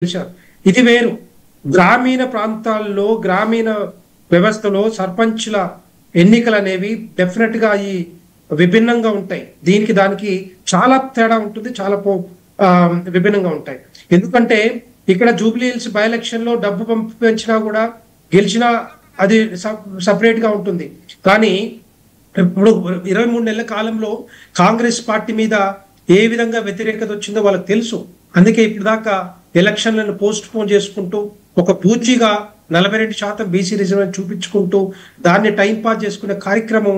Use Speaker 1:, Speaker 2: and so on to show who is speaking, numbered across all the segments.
Speaker 1: గెలిచారు. ఇది వేరు. గ్రామీణ ప్రాంతాల్లో గ్రామీణ వ్యవస్థలో సర్పంచ్ల ఎన్నికలనేవి డెఫినెట్‌గా విభిన్నంగా ఉంటాయి. దీనికి దానికి చాలా తేడా ఉంటుంది. చాలా విభిన్నంగా ఉంటాయి. ఎందుకంటే ఇక్కడ జూబ్లీ హిల్స్ బై ఎలక్షన్‌లో డబ్బు పంపించినా కూడా గెలిచినా అది సెపరేట్‌గా ఉంటుంది. కానీ ఇప్పుడు 23 నెలల కాలంలో కాంగ్రెస్ పార్టీ మీద ఏ విధంగా వ్యతిరేకత వచ్చిందో వాళ్ళకి తెలుసు. అందుకే ఇప్పుడు దాకా ఎలక్షన్లను పోస్ట్ పోన్ చేసుకుంటూ ఒక పూచీగా 42% బీసీ రిజర్వేషన్ చూపించుకుంటూ దాన్ని టైం పాస్ చేసుకునే కార్యక్రమం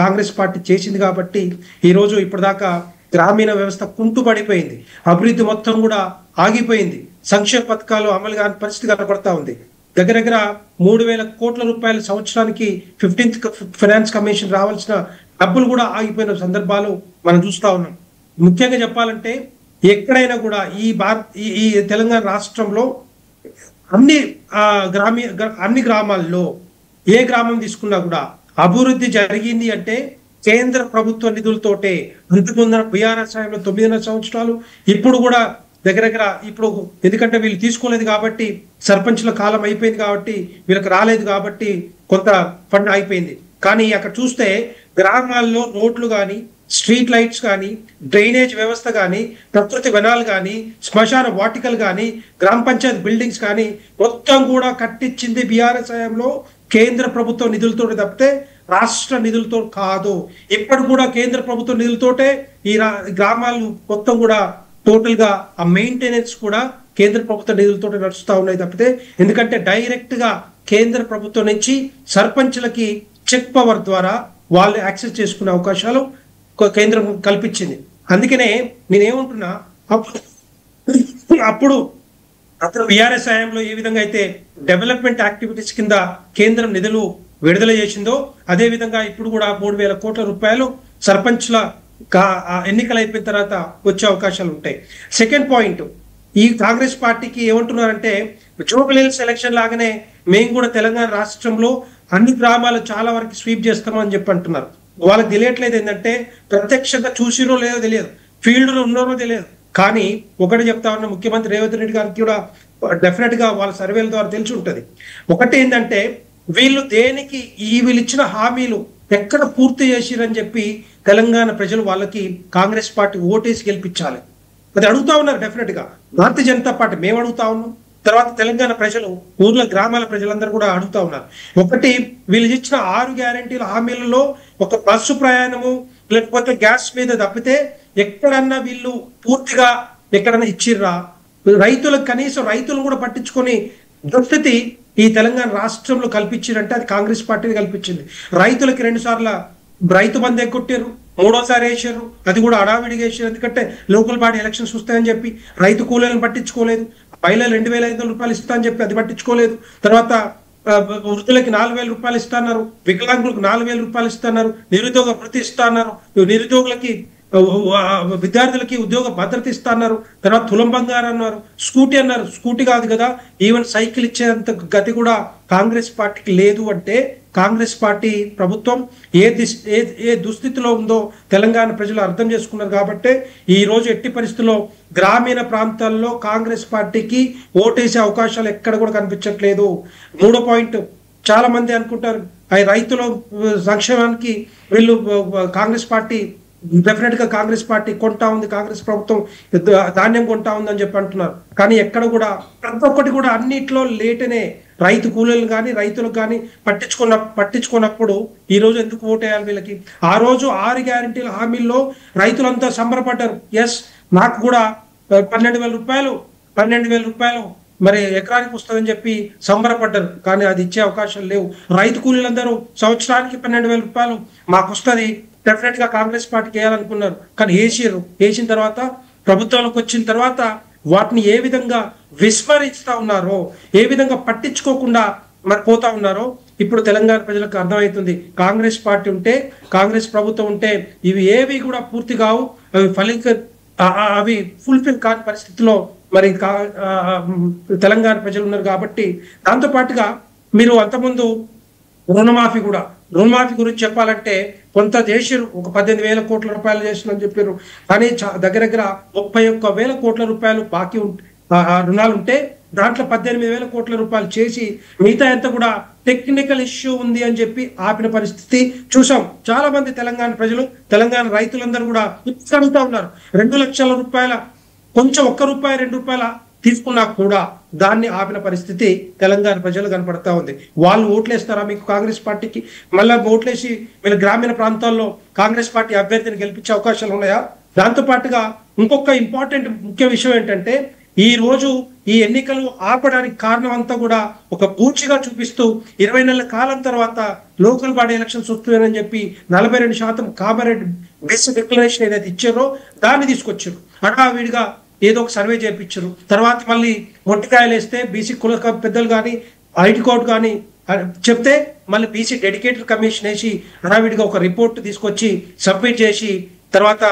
Speaker 1: కాంగ్రెస్ పార్టీ చేసింది. కాబట్టి ఈ రోజు ఇప్పటిదాకా గ్రామీణ వ్యవస్థ కుంటుపడిపోయింది. అభివృద్ధి మొత్తం కూడా ఆగిపోయింది. సంక్షేమ పథకాలు అమలు కాని పరిస్థితి కనపడతా ఉంది. దగ్గర 3,000 కోట్ల రూపాయల సంవత్సరానికి 15th ఫైనాన్స్ కమిషన్ రావాల్సిన డబ్బులు కూడా ఆగిపోయిన సందర్భాలు మనం చూస్తా ఉన్నాం. ముఖ్యంగా చెప్పాలంటే ఎక్కడైనా కూడా ఈ తెలంగాణ రాష్ట్రంలో అన్ని గ్రామాల్లో ఏ గ్రామం తీసుకున్నా కూడా అభివృద్ధి జరిగింది అంటే కేంద్ర ప్రభుత్వ నిధులతోటే. అంతకుముందు బీఆర్ఎస్ టైంలో 9.5 సంవత్సరాలు, ఇప్పుడు కూడా దగ్గర ఇప్పుడు ఎందుకంటే వీళ్ళు తీసుకోలేదు కాబట్టి సర్పంచ్ల కాలం అయిపోయింది కాబట్టి వీళ్ళకి రాలేదు కాబట్టి కొంత ఫండ్ అయిపోయింది. కానీ అక్కడ చూస్తే గ్రామాల్లో రోడ్లు కానీ, స్ట్రీట్ లైట్స్ కానీ, డ్రైనేజ్ వ్యవస్థ కానీ, ప్రకృతి వనాలు కానీ, శ్మశాన వాటికలు కానీ, గ్రామ పంచాయతీ బిల్డింగ్స్ కానీ మొత్తం కూడా కట్టించింది బీఆర్ఎస్ హయాంలో కేంద్ర ప్రభుత్వ నిధులతో తప్పితే రాష్ట్ర నిధులతో కాదు. ఇప్పుడు కూడా కేంద్ర ప్రభుత్వ నిధులతోటే ఈ గ్రామాలు మొత్తం కూడా టోటల్ గా ఆ మెయింటెనెన్స్ కూడా కేంద్ర ప్రభుత్వ నిధులతో నడుస్తూ ఉన్నాయి తప్పితే, ఎందుకంటే డైరెక్ట్ గా కేంద్ర ప్రభుత్వం నుంచి సర్పంచ్లకి చెక్ పవర్ ద్వారా వాళ్ళు యాక్సెస్ చేసుకునే అవకాశాలు కేంద్రం కల్పించింది. అందుకనే నేనేమంటున్నా, అప్పుడు అతను బీఆర్ఎస్ హయాంలో ఏ విధంగా అయితే డెవలప్మెంట్ యాక్టివిటీస్ కింద కేంద్రం నిధులు విడుదల చేసిందో అదే విధంగా ఇప్పుడు కూడా 3,000 కోట్ల రూపాయలు సర్పంచ్ల ఎన్నికలు అయిపోయిన తర్వాత వచ్చే అవకాశాలు ఉంటాయి. సెకండ్ పాయింట్, ఈ కాంగ్రెస్ పార్టీకి ఏమంటున్నారంటే జూబ్లీ హిల్స్ ఎలక్షన్ లాగానే మేము కూడా తెలంగాణ రాష్ట్రంలో అన్ని గ్రామాలు చాలా వరకు స్వీప్ చేస్తామని చెప్పి అంటున్నారు. వాళ్ళకి తెలియట్లేదు ఏంటంటే ప్రత్యక్షంగా చూసిరో లేదో తెలియదు, ఫీల్డ్లో ఉన్నారో తెలియదు. కానీ ఒకటి చెప్తా ఉన్న ముఖ్యమంత్రి రేవంత్ రెడ్డి గారికి కూడా డెఫినెట్ గా వాళ్ళ సర్వేల ద్వారా తెలిసి ఉంటుంది. ఒకటి ఏంటంటే వీళ్ళు దేనికి వీళ్ళు ఇచ్చిన హామీలు ఎక్కడ పూర్తి చేసిరని చెప్పి తెలంగాణ ప్రజలు వాళ్ళకి కాంగ్రెస్ పార్టీ ఓటేసి గెలిపించాలి. అది అడుగుతా ఉన్నారు డెఫినెట్ గా. భారతీయ జనతా పార్టీ మేము అడుగుతా ఉన్నాం, తర్వాత తెలంగాణ ప్రజలు, ఊర్ల గ్రామాల ప్రజలందరూ కూడా అడుగుతా ఉన్నారు. ఒకటి, వీళ్ళు ఇచ్చిన 6 గ్యారంటీల హామీలలో ఒక బస్సు ప్రయాణము లేకపోతే గ్యాస్ మీద తప్పితే ఎక్కడన్నా వీళ్ళు పూర్తిగా ఎక్కడన్నా ఇచ్చిర్రా? రైతులకు కనీసం రైతులను కూడా పట్టించుకొని దుస్థితి ఈ తెలంగాణ రాష్ట్రంలో కల్పించారంటే అది కాంగ్రెస్ పార్టీని కల్పించింది. రైతులకి 2 సార్లు రైతు బంధు ఎగ్గొట్టారు, 3వసారి వేసారు, అది కూడా అడావిడిగా వేసారు. ఎందుకంటే లోకల్ బాడీ ఎలక్షన్స్ వస్తాయని చెప్పి రైతు కూలీలను పట్టించుకోలేదు. మహిళలు 2,500 రూపాయలు ఇస్తా అని చెప్పి అది పట్టించుకోలేదు. తర్వాత వృద్ధులకి 4,000 రూపాయలు ఇస్తున్నారు, వికలాంగులకు 4,000 రూపాయలు ఇస్తున్నారు, నిరుద్యోగ వృత్తి ఇస్తున్నారు, నిరుద్యోగులకి విద్యార్థులకి ఉద్యోగ భద్రత ఇస్తున్నారు, తర్వాత తులం బంగారు అన్నారు, స్కూటీ అన్నారు. స్కూటీ కాదు కదా, ఈవెన్ సైకిల్ ఇచ్చేంత గతి కూడా కాంగ్రెస్ పార్టీకి లేదు. అంటే కాంగ్రెస్ పార్టీ ప్రభుత్వం ఏ దుస్థితిలో ఉందో తెలంగాణ ప్రజలు అర్థం చేసుకున్నారు. కాబట్టి ఈ రోజు ఎట్టి పరిస్థితుల్లో గ్రామీణ ప్రాంతాల్లో కాంగ్రెస్ పార్టీకి ఓటేసే అవకాశాలు ఎక్కడ కూడా కనిపించట్లేదు. 3వ పాయింట్, చాలా మంది అనుకుంటారు ఆ రైతుల సంక్షేమానికి వీళ్ళు కాంగ్రెస్ పార్టీ డెఫినెట్ గా కాంగ్రెస్ పార్టీ కొంటా ఉంది, కాంగ్రెస్ ప్రభుత్వం ధాన్యం కొంటా ఉందని చెప్పి అంటున్నారు. కానీ ఎక్కడ కూడా ప్రతి ఒక్కటి కూడా అన్నిట్లో లేటనే రైతు కూలీలు కానీ రైతులకు కానీ పట్టించుకున్నప్పుడు ఈ రోజు ఎందుకు ఓటేయాలి వీళ్ళకి? ఆ రోజు 6 గ్యారంటీల హామీల్లో రైతులంతా సంబరపడ్డారు. ఎస్, నాకు కూడా 12,000 రూపాయలు మరి ఎకరానికి వస్తుందని చెప్పి సంబరపడ్డారు. కానీ అది ఇచ్చే అవకాశాలు లేవు. రైతు కూలీలందరూ సంవత్సరానికి 12,000 రూపాయలు మాకు వస్తుంది, డెఫినెట్ గా కాంగ్రెస్ పార్టీకి వేయాలనుకున్నారు. కానీ వేసిన తర్వాత ప్రభుత్వంలోకి వచ్చిన తర్వాత వాటిని ఏ విధంగా విస్మరిస్తా ఉన్నారో, ఏ విధంగా పట్టించుకోకుండా మరి పోతా ఉన్నారో ఇప్పుడు తెలంగాణ ప్రజలకు అర్థమవుతుంది. కాంగ్రెస్ పార్టీ ఉంటే, కాంగ్రెస్ ప్రభుత్వం ఉంటే ఇవి ఏవి కూడా పూర్తి కావు, అవి ఫుల్ఫిల్ కాని పరిస్థితిలో మరి తెలంగాణ ప్రజలు ఉన్నారు. కాబట్టి దాంతో పాటుగా మీరు అంతకుముందు రుణమాఫీ గురించి చెప్పాలంటే కొంత చేసారు, ఒక 18,000 కోట్ల రూపాయలు చేసినని చెప్పారు. కానీ దగ్గర 31,000 కోట్ల రూపాయలు బాకీ రుణాలు ఉంటే దాంట్లో 18,000 కోట్ల రూపాయలు చేసి మిగతా ఎంత కూడా టెక్నికల్ ఇష్యూ ఉంది అని చెప్పి ఆపిన పరిస్థితి చూసాం. చాలా మంది తెలంగాణ ప్రజలు, తెలంగాణ రైతులందరూ కూడా ఇప్పుడు అడుగుతా ఉన్నారు. 2 లక్షల రూపాయల కొంచెం ₹1, ₹2 తీసుకున్నా కూడా దాన్ని ఆపిన పరిస్థితి తెలంగాణ ప్రజలు కనపడతా ఉంది. వాళ్ళు ఓట్లేస్తారా మీకు కాంగ్రెస్ పార్టీకి? మళ్ళీ ఓట్లేసి వీళ్ళ గ్రామీణ ప్రాంతాల్లో కాంగ్రెస్ పార్టీ అభ్యర్థిని గెలిపించే అవకాశాలు ఉన్నాయా? దాంతో పాటుగా ఇంకొక ఇంపార్టెంట్ ముఖ్య విషయం ఏంటంటే, ఈ రోజు ఈ ఎన్నికలు ఆపడానికి కారణం అంతా కూడా ఒక పూచిగా చూపిస్తూ 20 నెలల కాలం తర్వాత లోకల్ బాడీ ఎలక్షన్స్ వస్తున్నాయని చెప్పి 42% కామారెడ్డి బేసిక్ డిక్లరేషన్ ఏదైతే ఇచ్చారో దాన్ని తీసుకొచ్చారు. హడావిడిగా ఏదో ఒక సర్వే చేయించారు. తర్వాత మళ్ళీ మొట్టికాయలు వేస్తే బీసీ కుల పెద్దలు కానీ ఐటీ కోర్టు కానీ చెప్తే మళ్ళీ బీసీ డెడికేటెడ్ కమిషన్ వేసి హడావిడిగా ఒక రిపోర్ట్ తీసుకొచ్చి సబ్మిట్ చేసి తర్వాత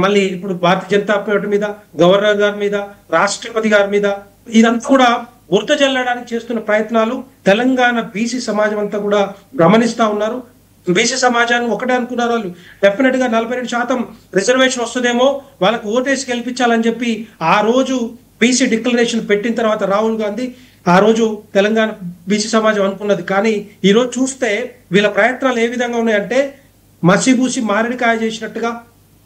Speaker 1: మళ్ళీ ఇప్పుడు భారతీయ జనతా పార్టీ మీద, గవర్నర్ గారి మీద, రాష్ట్రపతి గారి మీద ఇదంతా కూడా బురద జల్లడానికి చేస్తున్న ప్రయత్నాలు తెలంగాణ బీసీ సమాజం అంతా కూడా గమనిస్తా ఉన్నారు. బీసీ సమాజాన్ని ఒకటే అనుకున్నారు వాళ్ళు. డెఫినెట్ గా 42% రిజర్వేషన్ వస్తుందేమో, వాళ్ళకు ఓటేసి గెలిపించాలని చెప్పి ఆ రోజు బీసీ డిక్లరేషన్ పెట్టిన తర్వాత రాహుల్ గాంధీ ఆ రోజు తెలంగాణ బీసీ సమాజం అనుకున్నది. కానీ ఈ రోజు చూస్తే వీళ్ళ ప్రయత్నాలు ఏ విధంగా ఉన్నాయంటే, మసిబూసి మారేడుకాయ చేసినట్టుగా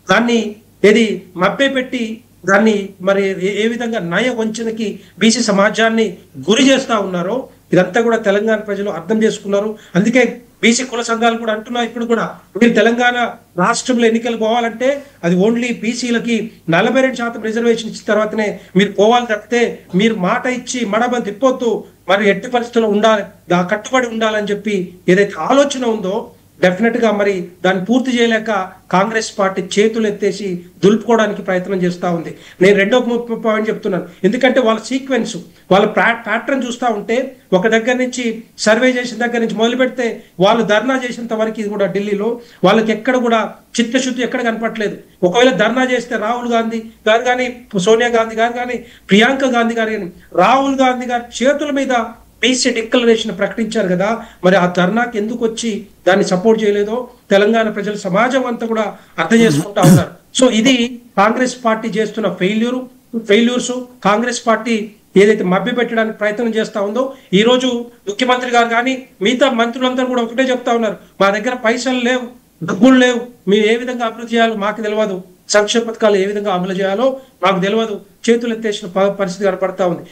Speaker 1: దాన్ని ఏది మభ్య పెట్టి దాన్ని మరి ఏ విధంగా నయ వంచనకి బీసీ సమాజాన్ని గురి చేస్తా ఉన్నారో ఇదంతా కూడా తెలంగాణ ప్రజలు అర్థం చేసుకున్నారు. అందుకే బీసీ కుల సంఘాలు కూడా అంటున్నాయి, ఇప్పుడు కూడా మీరు తెలంగాణ రాష్ట్రంలో ఎన్నికలు పోవాలంటే అది ఓన్లీ బీసీలకి 42% రిజర్వేషన్ ఇచ్చిన తర్వాతనే మీరు పోవాలి తప్పితే మీరు మాట ఇచ్చి మడబ తిప్పొద్దు, మరి ఎట్టి పరిస్థితుల్లో ఉండాలి, కట్టుబడి ఉండాలని చెప్పి ఏదైతే ఆలోచన ఉందో డెఫినెట్ గా మరి దాన్ని పూర్తి చేయలేక కాంగ్రెస్ పార్టీ చేతులు ఎత్తేసి దులుపుకోవడానికి ప్రయత్నం చేస్తూ ఉంది. నేను రెండో పాయింట్ చెప్తున్నాను, ఎందుకంటే వాళ్ళ సీక్వెన్స్, వాళ్ళ ప్యాటర్న్ చూస్తూ ఉంటే ఒక దగ్గర నుంచి సర్వే చేసిన దగ్గర నుంచి మొదలు పెడితే వాళ్ళు ధర్నా చేసినంత వరకు ఇది కూడా ఢిల్లీలో వాళ్ళకి ఎక్కడ కూడా చిత్తశుద్ధి ఎక్కడ కనపట్లేదు. ఒకవేళ ధర్నా చేస్తే రాహుల్ గాంధీ గారు కానీ, సోనియా గాంధీ గారు కానీ, ప్రియాంక గాంధీ గారు కానీ, రాహుల్ గాంధీ గారి చేతుల మీద బీసీ డిక్లరేషన్ ప్రకటించారు కదా, మరి ఆ ధర్నాకి ఎందుకు వచ్చి దాన్ని సపోర్ట్ చేయలేదో తెలంగాణ ప్రజల సమాజం అంతా కూడా అర్థం చేసుకుంటా ఉన్నారు. సో ఇది కాంగ్రెస్ పార్టీ చేస్తున్న ఫెయిల్యూర్స్. కాంగ్రెస్ పార్టీ ఏదైతే మభ్య పెట్టడానికి ప్రయత్నం చేస్తా ఉందో, ఈ రోజు ముఖ్యమంత్రి గారు కానీ మిగతా మంత్రులందరూ కూడా ఒకటే చెప్తా ఉన్నారు, మా దగ్గర పైసలు లేవు, డబ్బులు లేవు, మేము ఏ విధంగా అభివృద్ధి చేయాలో మాకు తెలియదు, సంక్షేమ పథకాలు ఏ విధంగా అమలు చేయాలో మాకు తెలియదు, చేతులు ఎత్తేసిన పరిస్థితి కనపడతా ఉంది.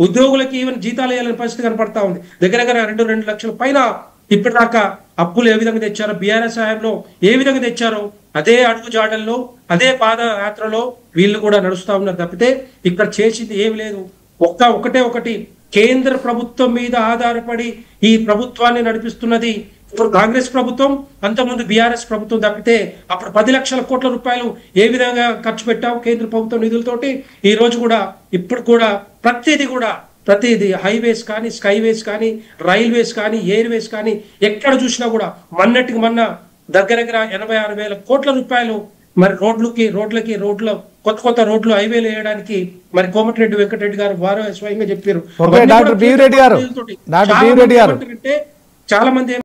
Speaker 1: ఉద్యోగులకి ఈవెన్ జీతాలు వేయాలని పరిస్థితి కనపడతా ఉంది. దగ్గర 2 లక్షల పైన ఇప్పటిదాకా అప్పులు ఏ విధంగా తెచ్చారో, బీఆర్ఎస్ హయాంలో ఏ విధంగా తెచ్చారో అదే అడుగు జాడల్లో, అదే పాదయాత్రలో వీళ్ళు కూడా నడుస్తా ఉన్నారు తప్పితే ఇక్కడ చేసింది ఏమి లేదు. ఒకటి కేంద్ర ప్రభుత్వం మీద ఆధారపడి ఈ ప్రభుత్వాన్ని నడిపిస్తున్నది ఇప్పుడు కాంగ్రెస్ ప్రభుత్వం, అంతకుముందు బీఆర్ఎస్ ప్రభుత్వం తప్పితే అప్పుడు 10 లక్షల కోట్ల రూపాయలు ఏ విధంగా ఖర్చు పెట్టాం కేంద్ర ప్రభుత్వం నిధులతోటి. ఈ రోజు కూడా ఇప్పుడు కూడా ప్రతిదీ హైవేస్ కానీ, స్కైవేస్ కానీ, రైల్వేస్ కానీ, ఎయిర్వేస్ కానీ ఎక్కడ చూసినా కూడా మొన్నటికి మొన్న దగ్గర 86,000 కోట్ల రూపాయలు మరి రోడ్ల కొత్త రోడ్లు హైవేలు వేయడానికి మరి కోమటిరెడ్డి వెంకటరెడ్డి గారు వారు స్వయంగా చెప్పారు.
Speaker 2: డాక్టర్ బి రెడ్డి గారు
Speaker 1: చాలా మంది